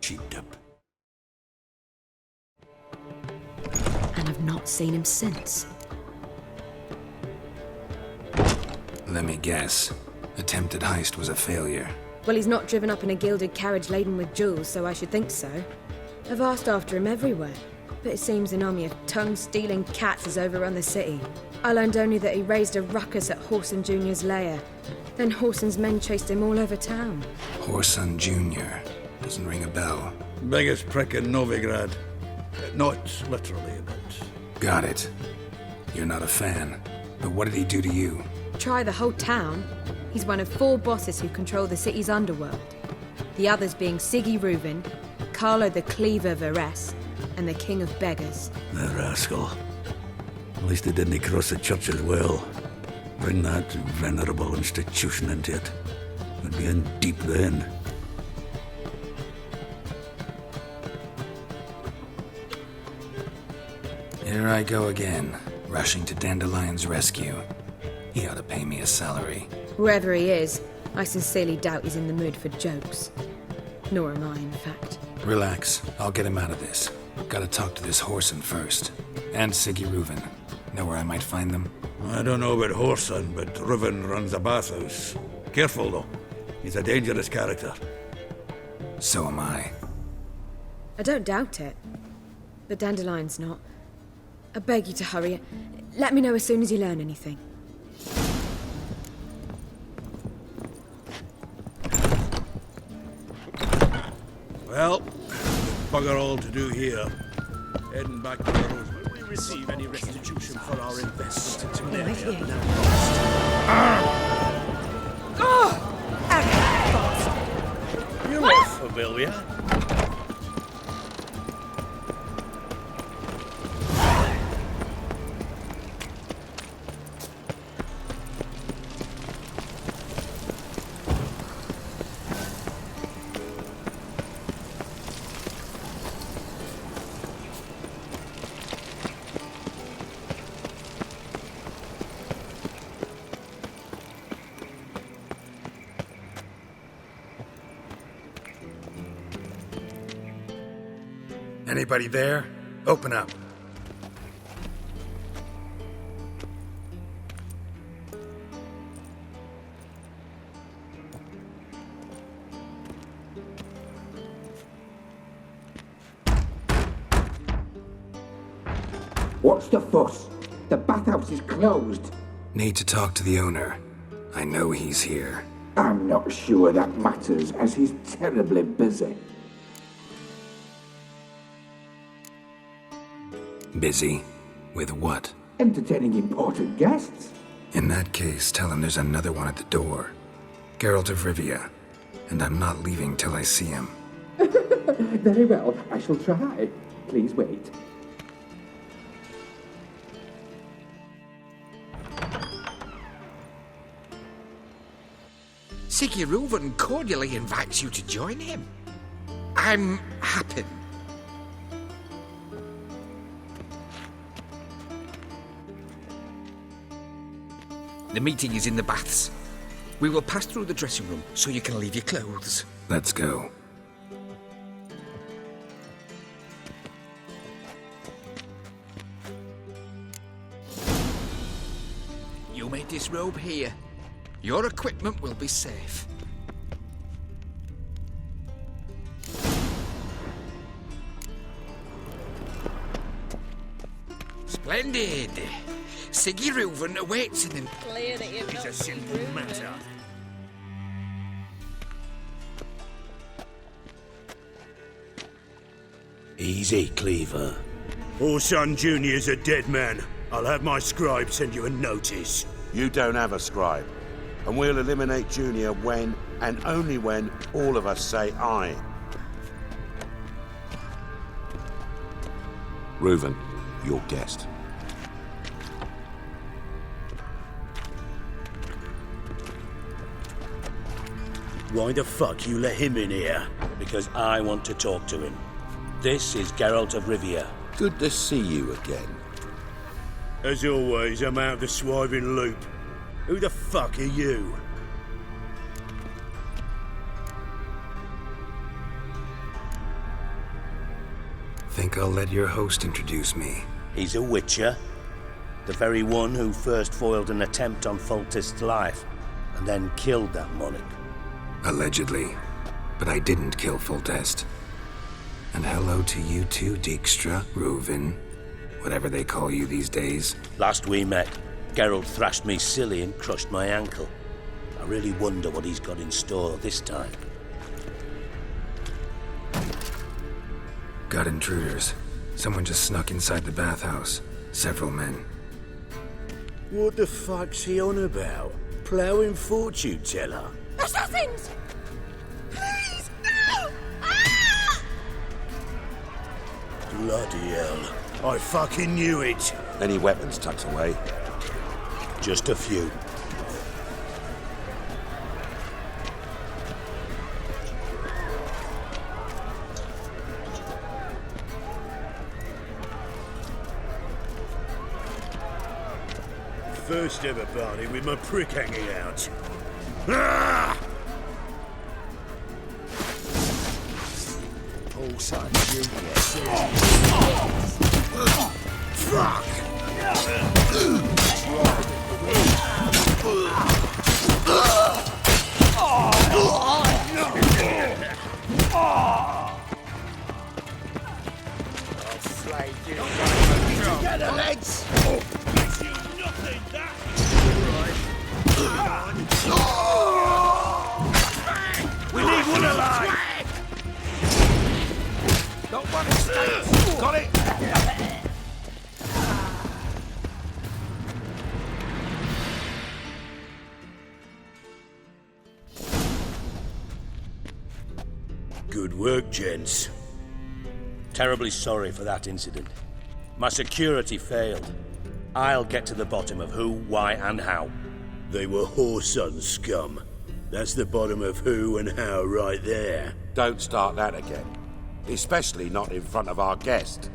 cheeked up. And I've not seen him since. Let me guess. Attempted heist was a failure. Well, he's not driven up in a gilded carriage laden with jewels, so I should think so. I've asked after him everywhere, but it seems an army of tongue-stealing cats has overrun the city. I learned only that he raised a ruckus at Whoreson Jr.'s lair. Then Whoreson's men chased him all over town. Whoreson Jr. Doesn't ring a bell. Biggest prick in Novigrad. Not literally, but... Got it. You're not a fan. But what did he do to you? Try the whole town. He's one of 4 bosses who control the city's underworld. The others being Siggy Reuven, Carlo the Cleaver Varese, and the King of Beggars. The rascal. At least he didn't cross the church as well. Bring that venerable institution into it. We'd be in deep then. Here I go again, rushing to Dandelion's rescue. He ought to pay me a salary. Wherever he is, I sincerely doubt he's in the mood for jokes. Nor am I, in fact. Relax, I'll get him out of this. Gotta talk to this Whoreson first. And Siggy Reuven. Know where I might find them? I don't know about Whoreson, but Reuven runs a bathhouse. Careful, though. He's a dangerous character. So am I. I don't doubt it. But Dandelion's not. I beg you to hurry. Let me know as soon as you learn anything. Well, bugger all to do here. Heading back to the Rose. Will we receive any restitution for our investment into an with you. area now? You're off, familiar. Anybody there? Open up. What's the fuss? The bathhouse is closed. Need to talk to the owner. I know he's here. I'm not sure that matters, as he's terribly busy. Busy? With what? Entertaining important guests. In that case, tell him there's another one at the door. Geralt of Rivia. And I'm not leaving till I see him. Very well, I shall try. Please wait. Siggy Reuven cordially invites you to join him. I'm happy. The meeting is in the baths. We will pass through the dressing room so you can leave your clothes. Let's go. You may disrobe here. Your equipment will be safe. Splendid! Siggy Reuven awaits in the... Clear that you're It's a simple matter. Easy, Cleaver. Whoreson Jr.'s a dead man. I'll have my scribe send you a notice. You don't have a scribe. And we'll eliminate Junior when, and only when, all of us say aye. Reuven, your guest. Why the fuck you let him in here? Because I want to talk to him. This is Geralt of Rivia. Good to see you again. As always, I'm out of the swiving loop. Who the fuck are you? Think I'll let your host introduce me. He's a witcher. The very one who first foiled an attempt on Foltest's life, and then killed that monarch. Allegedly. But I didn't kill Foltest. And hello to you too, Dijkstra, Reuven, whatever they call you these days. Last we met, Geralt thrashed me silly and crushed my ankle. I really wonder what he's got in store this time. Got intruders. Someone just snuck inside the bathhouse. Several men. What the fuck's he on about? Ploughing fortune teller? Assassins! Please, no! Ah! Bloody hell. I fucking knew it. Any weapons tucked away? Just a few. First ever party with my prick hanging out. Ah! Paul Son Jr. Fuck! Together, legs! We need one alive! Don't want to stay! Got it! Good work, gents. Terribly sorry for that incident. My security failed. I'll get to the bottom of who, why, and how. They were Whoreson scum. That's the bottom of who and how right there. Don't start that again. Especially not in front of our guest.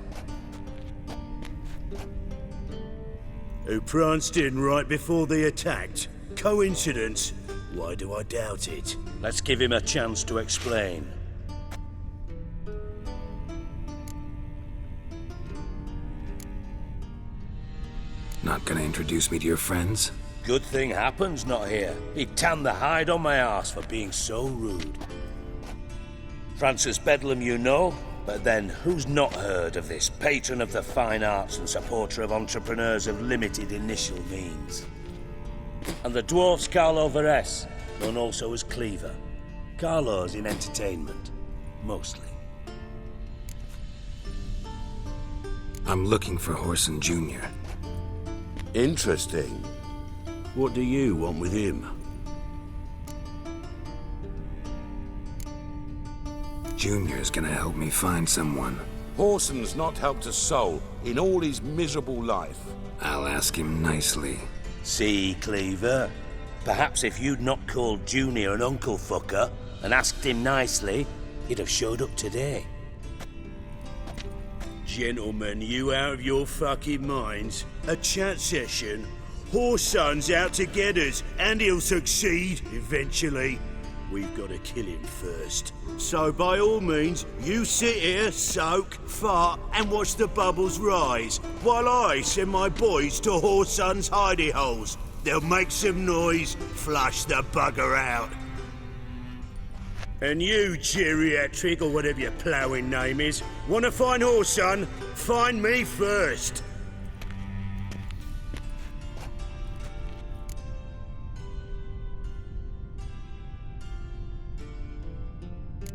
Who pranced in right before they attacked. Coincidence? Why do I doubt it? Let's give him a chance to explain. Not gonna introduce me to your friends? Good thing Happen's not here. He'd tan the hide on my arse for being so rude. Francis Bedlam you know, but then who's not heard of this patron of the fine arts and supporter of entrepreneurs of limited initial means? And the dwarf's Carlo Veres, known also as Cleaver. Carlo's in entertainment, mostly. I'm looking for Whoreson Jr. Interesting. What do you want with him? Junior's gonna help me find someone. Whoreson's not helped a soul in all his miserable life. I'll ask him nicely. See, Cleaver? Perhaps if you'd not called Junior an uncle fucker and asked him nicely, he'd have showed up today. Gentlemen, you out of your fucking minds? A chat session? Whoreson's out to get us, and he'll succeed eventually. We've got to kill him first. So by all means, you sit here, soak, fart, and watch the bubbles rise, while I send my boys to Whoreson's hidey holes. They'll make some noise, flush the bugger out. And you, geriatric, or whatever your ploughing name is, want to find Whoreson? Find me first.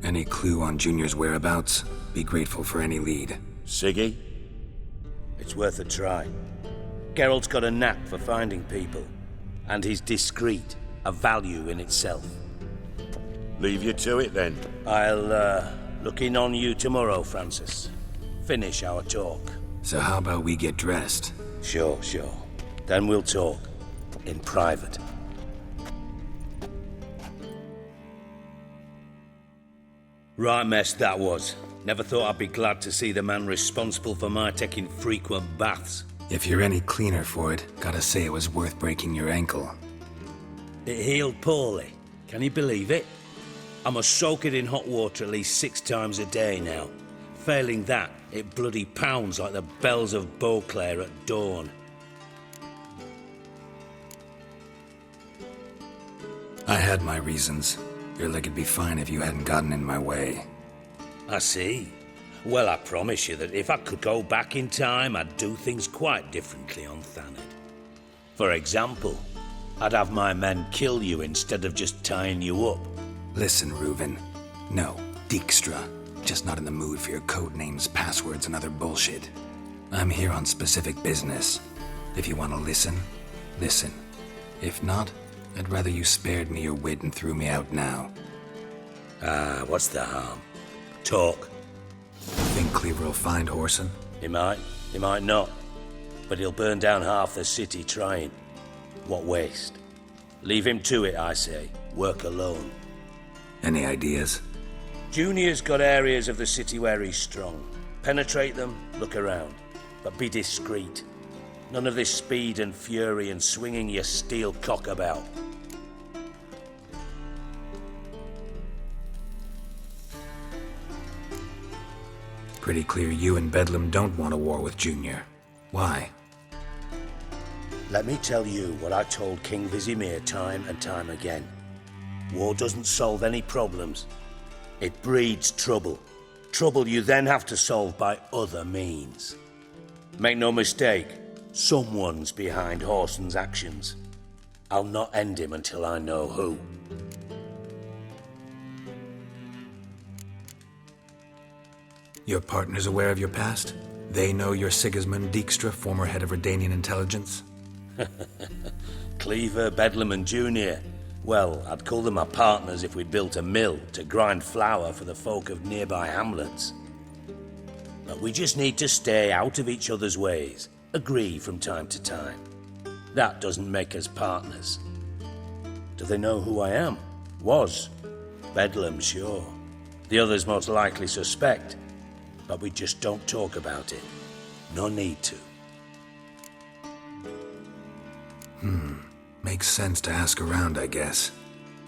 Any clue on Junior's whereabouts? Be grateful for any lead. Siggy? It's worth a try. Geralt's got a knack for finding people, and he's discreet, a value in itself. Leave you to it then. I'll, look in on you tomorrow, Francis. Finish our talk. So how about we get dressed? Sure. Then we'll talk. In private. Right mess that was. Never thought I'd be glad to see the man responsible for my taking frequent baths. If you're any cleaner for it, gotta say it was worth breaking your ankle. It healed poorly. Can you believe it? I must soak it in hot water at least 6 times a day now. Failing that, it bloody pounds like the bells of Beauclair at dawn. I had my reasons. Your leg would be fine if you hadn't gotten in my way. I see. Well, I promise you that if I could go back in time, I'd do things quite differently on Thanet. For example, I'd have my men kill you instead of just tying you up. Listen, Reuven. No, Dijkstra. Just not in the mood for your code names, passwords, and other bullshit. I'm here on specific business. If you want to listen, listen. If not, I'd rather you spared me your wit and threw me out now. What's the harm? Talk. Think Cleaver will find Whoreson? He might not. But he'll burn down half the city trying. What waste? Leave him to it, I say. Work alone. Any ideas? Junior's got areas of the city where he's strong. Penetrate them, look around. But be discreet. None of this speed and fury and swinging your steel cock about. Pretty clear you and Bedlam don't want a war with Junior. Why? Let me tell you what I told King Vizimir time and time again. War doesn't solve any problems. It breeds trouble. Trouble you then have to solve by other means. Make no mistake, someone's behind Whoreson's actions. I'll not end him until I know who. Your partner's aware of your past? They know you're Sigismund Dijkstra, former head of Redanian intelligence? Cleaver, Bedlam and Junior. Well, I'd call them my partners if we'd built a mill to grind flour for the folk of nearby hamlets. But we just need to stay out of each other's ways, agree from time to time. That doesn't make us partners. Do they know who I am? Was. Bedlam, sure. The others most likely suspect. But we just don't talk about it. No need to. Makes sense to ask around, I guess.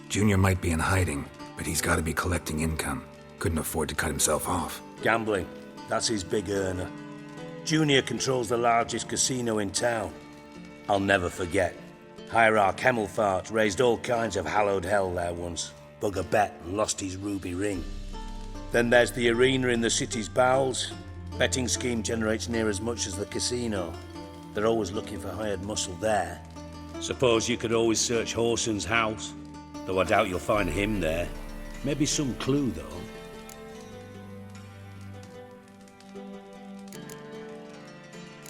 Junior might be in hiding, but he's got to be collecting income. Couldn't afford to cut himself off. Gambling. That's his big earner. Junior controls the largest casino in town. I'll never forget. Hierarch Hemmelfart raised all kinds of hallowed hell there once. Bug a bet and lost his ruby ring. Then there's the arena in the city's bowels. Betting scheme generates near as much as the casino. They're always looking for hired muscle there. Suppose you could always search Whoreson's house, though I doubt you'll find him there. Maybe some clue, though.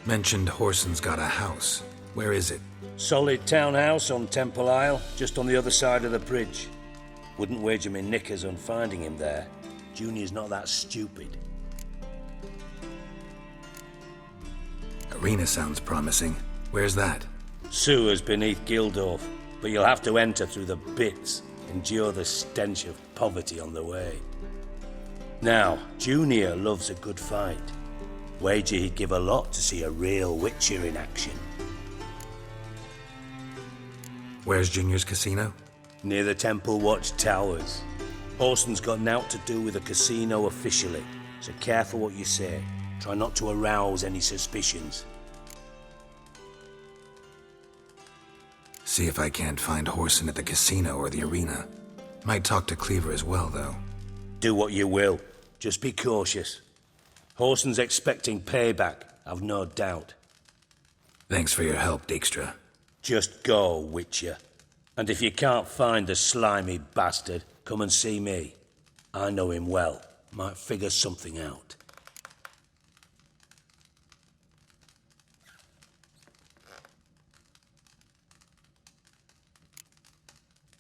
Mentioned Whoreson's got a house. Where is it? Solid townhouse on Temple Isle, just on the other side of the bridge. Wouldn't wager me knickers on finding him there. Junior's not that stupid. Arena sounds promising. Where's that? Sewers beneath Gildorf, but you'll have to enter through the bits, endure the stench of poverty on the way. Now, Junior loves a good fight. Wager he'd give a lot to see a real Witcher in action. Where's Junior's casino? Near the Temple Watch Towers. Whoreson's got naught to do with the casino officially, so careful what you say. Try not to arouse any suspicions. See if I can't find Whoreson at the casino or the arena. Might talk to Cleaver as well, though. Do what you will. Just be cautious. Whoreson's expecting payback, I've no doubt. Thanks for your help, Dijkstra. Just go, Witcher. And if you can't find the slimy bastard, come and see me. I know him well. Might figure something out.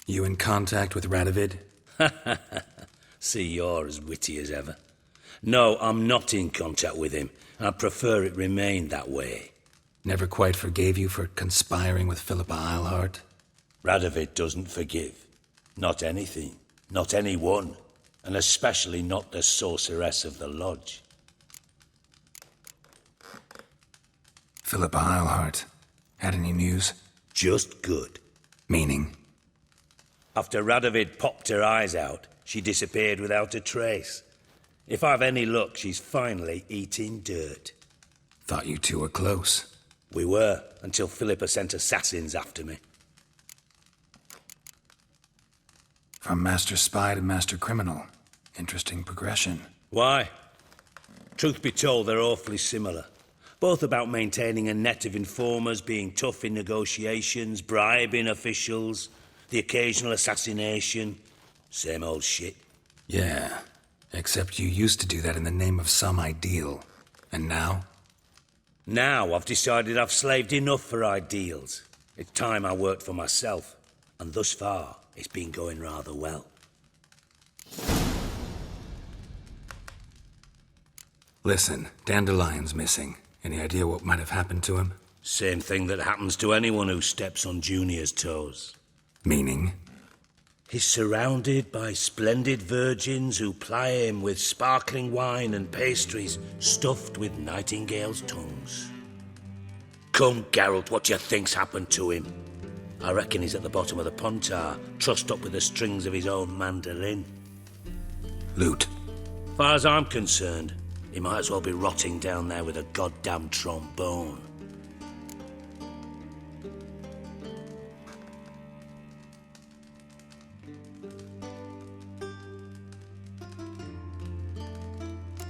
You in contact with Radovid? See, you're as witty as ever. No, I'm not in contact with him. I prefer it remain that way. Never quite forgave you for conspiring with Philippa Eilhart? Radovid doesn't forgive. Not anything. Not anyone. And especially not the sorceress of the lodge. Philippa Eilhart. Had any news? Just good. Meaning? After Radovid popped her eyes out, she disappeared without a trace. If I've any luck, she's finally eating dirt. Thought you two were close. We were, until Philippa sent assassins after me. From master spy to master criminal. Interesting progression. Why? Truth be told, they're awfully similar. Both about maintaining a net of informers, being tough in negotiations, bribing officials, the occasional assassination. Same old shit. Yeah, except you used to do that in the name of some ideal. And now? Now I've decided I've slaved enough for ideals. It's time I worked for myself. And thus far, it's been going rather well. Listen, Dandelion's missing. Any idea what might have happened to him? Same thing that happens to anyone who steps on Junior's toes. Meaning? He's surrounded by splendid virgins who ply him with sparkling wine and pastries stuffed with nightingales' tongues. Come, Geralt, what do you think's happened to him? I reckon he's at the bottom of the Pontar, trussed up with the strings of his own mandolin. Loot. Far as I'm concerned, he might as well be rotting down there with a goddamn trombone.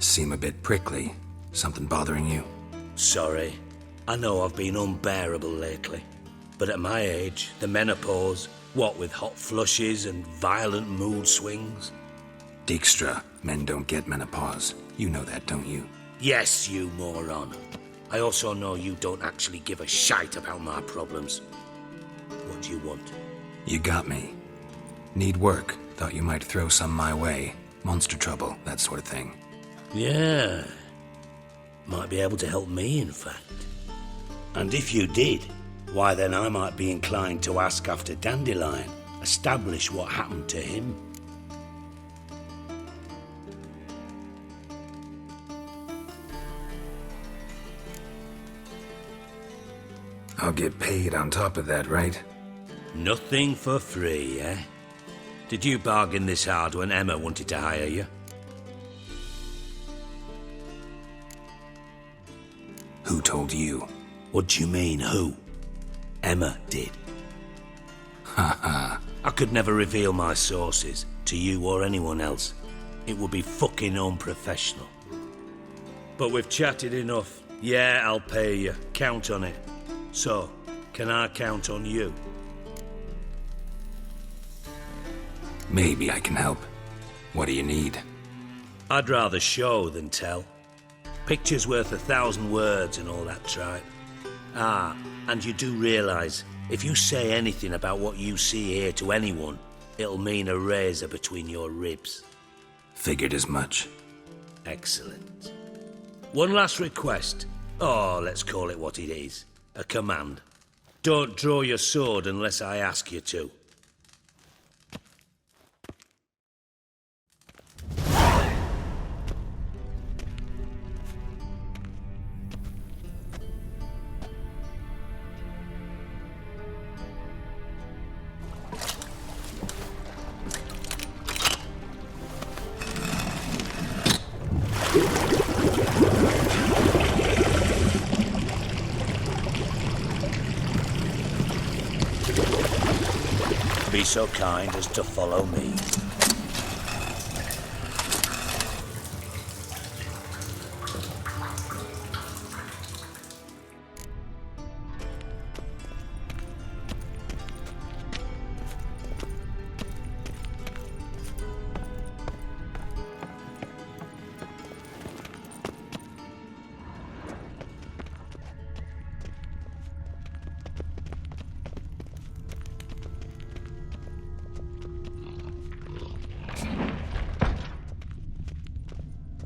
Seem a bit prickly. Something bothering you? Sorry. I know I've been unbearable lately. But at my age, the menopause, what with hot flushes and violent mood swings. Dijkstra, men don't get menopause. You know that, don't you? Yes, you moron. I also know you don't actually give a shite about my problems. What do you want? You got me. Need work. Thought you might throw some my way. Monster trouble, that sort of thing. Yeah. Might be able to help me, in fact. And if you did, why then I might be inclined to ask after Dandelion, establish what happened to him. I'll get paid on top of that, right? Nothing for free, eh? Did you bargain this hard when Emma wanted to hire you? Who told you? What do you mean, who? Emma did. Haha. I could never reveal my sources to you or anyone else. It would be fucking unprofessional. But we've chatted enough. Yeah, I'll pay you. Count on it. So, can I count on you? Maybe I can help. What do you need? I'd rather show than tell. Picture's worth 1,000 words and all that tripe. Ah, and you do realise, if you say anything about what you see here to anyone, it'll mean a razor between your ribs. Figured as much. Excellent. One last request. Oh, let's call it what it is. A command. Don't draw your sword unless I ask you to. Be so kind as to follow me.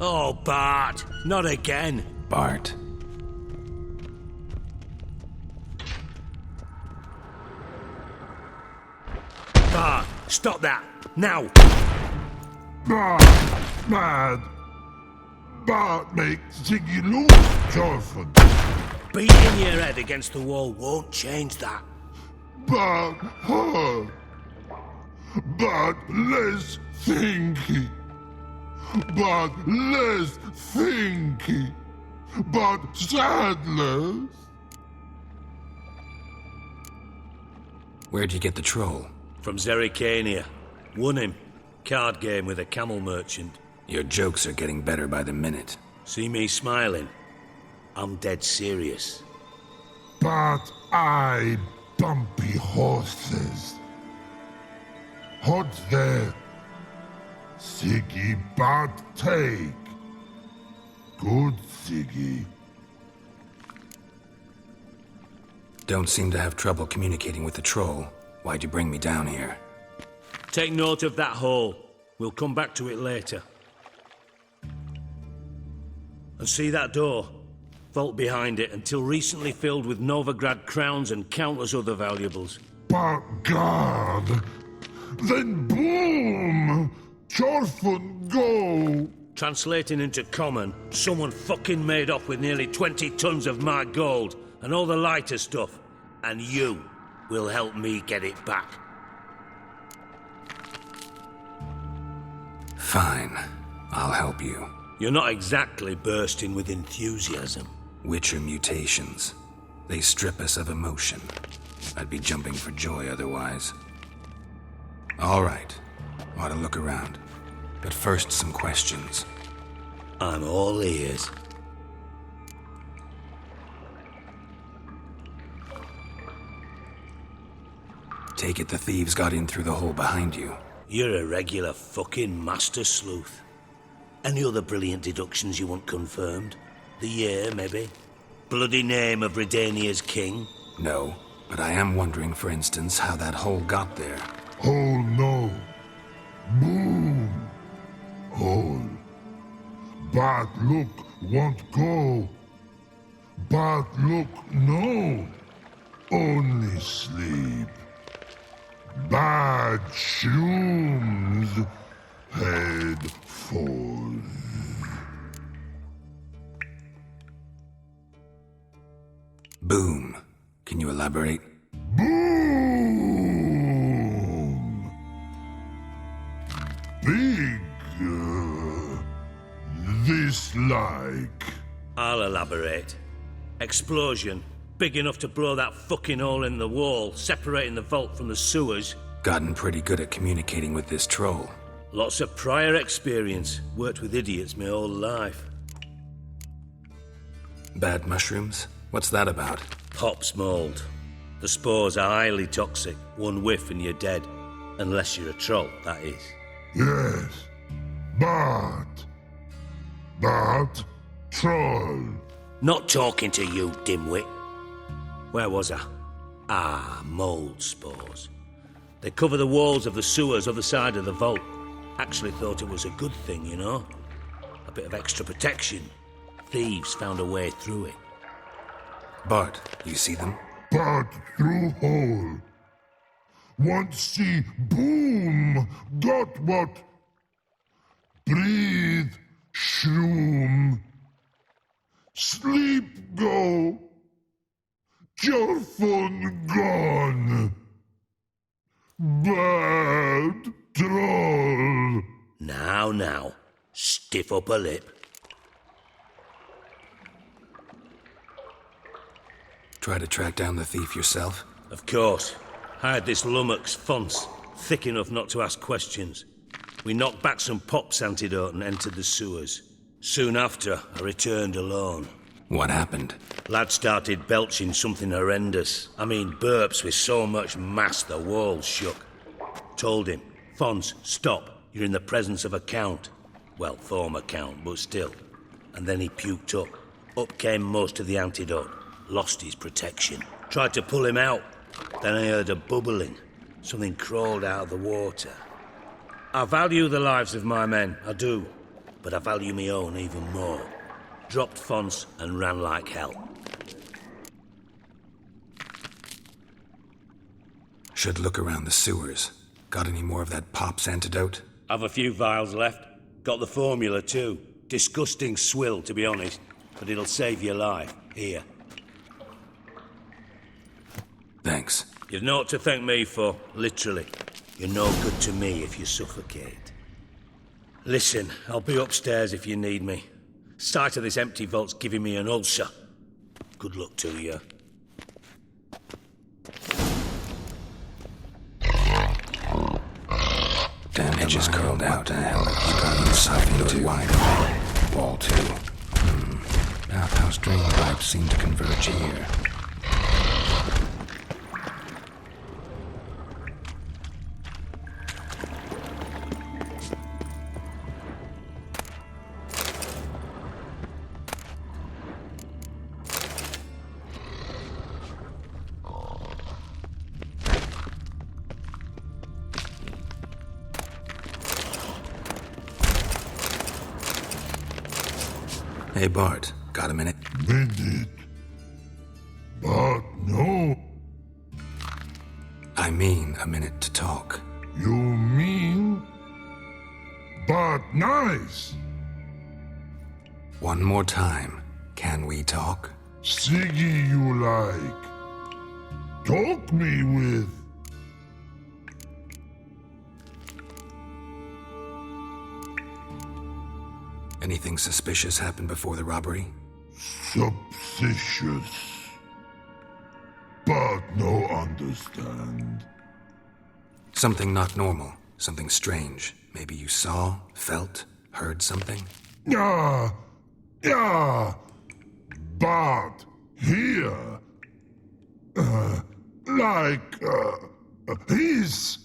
Oh, Bart, not again. Bart. Bart, stop that, now. Bart, mad. Bart makes Ziggy lose, Jonathan. Beating your head against the wall won't change that. Bart hurt. Bart less thinky. but less thinky, but sadless. Where'd you get the troll? From Zerrikania. Won him. Card game with a camel merchant. Your jokes are getting better by the minute. See me smiling? I'm dead serious. But I bumpy horses. Hot there. Siggy but take. Good Siggy. Don't seem to have trouble communicating with the troll. Why'd you bring me down here? Take note of that hole. We'll come back to it later. And see that door? Vault behind it, until recently filled with Novigrad crowns and countless other valuables. But God, then boom! Chorfun go! Translating into common, someone fucking made off with nearly 20 tons of my gold and all the lighter stuff. And you will help me get it back. Fine. I'll help you. You're not exactly bursting with enthusiasm. Witcher mutations. They strip us of emotion. I'd be jumping for joy otherwise. All right. Ought to look around. But first, some questions. I'm all ears. Take it the thieves got in through the hole behind you. You're a regular fucking master sleuth. Any other brilliant deductions you want confirmed? The year, maybe? Bloody name of Redania's king? No, but I am wondering, for instance, how that hole got there. Hole no. Boom. Hole. But look won't go. But look no. Only sleep. Bad shrooms. Head falls. Boom. Can you elaborate? Boom! Big. This like. I'll elaborate. Explosion. Big enough to blow that fucking hole in the wall, separating the vault from the sewers. Gotten pretty good at communicating with this troll. Lots of prior experience. Worked with idiots my whole life. Bad mushrooms? What's that about? Hops mold. The spores are highly toxic. One whiff and you're dead. Unless you're a troll, that is. Yes. But. Troll. Not talking to you, dimwit. Where was I? Ah, mold spores. They cover the walls of the sewers other side of the vault. Actually thought it was a good thing, you know? A bit of extra protection. Thieves found a way through it. Bart, you see them? But through hole. Want see boom. Got what? Breathe. Shroom. Sleep go. Your phone gone. Bad troll. Now. Stiff upper lip. Try to track down the thief yourself? Of course. Hired this lummox, Fons. Thick enough not to ask questions. We knocked back some Pop's antidote and entered the sewers. Soon after, I returned alone. What happened? Lad started belching something horrendous. I mean, burps with so much mass the walls shook. Told him, Fons, stop. You're in the presence of a count. Well, former count, but still. And then he puked up. Up came most of the antidote. Lost his protection. Tried to pull him out. Then I heard a bubbling. Something crawled out of the water. I value the lives of my men, I do. But I value my own even more. Dropped Fons and ran like hell. Should look around the sewers. Got any more of that Pop's antidote? I've a few vials left. Got the formula too. Disgusting swill, to be honest. But it'll save your life. Here. Thanks. You've naught to thank me for, literally. You're no good to me if you suffocate. Listen, I'll be upstairs if you need me. Sight of this empty vault's giving me an ulcer. Good luck to you. Damn, edges curled out. The hell, you got yourself into wide open. Wall 2. Bathhouse drain pipes seem to converge here. Hey, Bart, got a minute? Minute. But no. I mean a minute to talk. You mean? But nice. One more time. Can we talk? Siggy you like. Talk me with. Anything suspicious happened before the robbery? Suspicious. But no understand. Something not normal. Something strange. Maybe you saw, felt, heard something? Yeah. But here. His.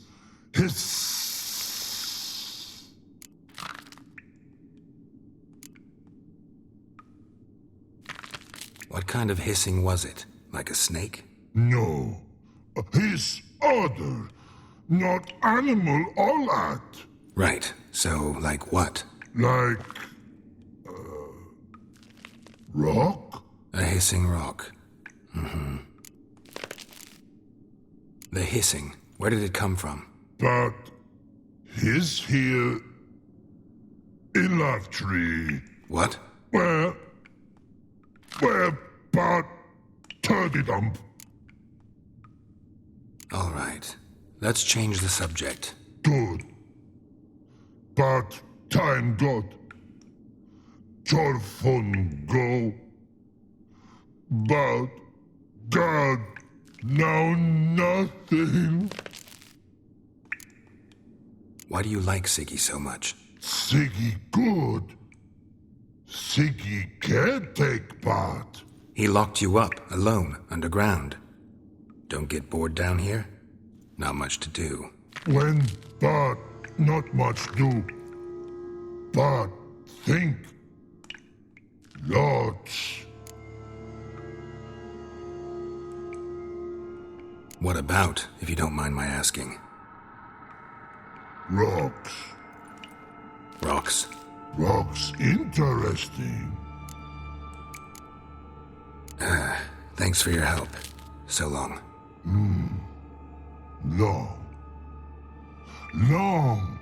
What kind of hissing was it? Like a snake? No. His other. Not animal all that. Right. So, like what? Like. Rock? A hissing rock. Mm-hmm. The hissing. Where did it come from? But. His here. In that tree. What? Where but turdy dump. All right. Let's change the subject. Good. But time got. Torfun go. But God now nothing. Why do you like Siggy so much? Siggy good. Siggy can't take part. He locked you up, alone, underground. Don't get bored down here? Not much to do. When but not much do. But think. Lots. What about, if you don't mind my asking? Rocks. Rocks? Rocks interesting. Thanks for your help. So long. Long.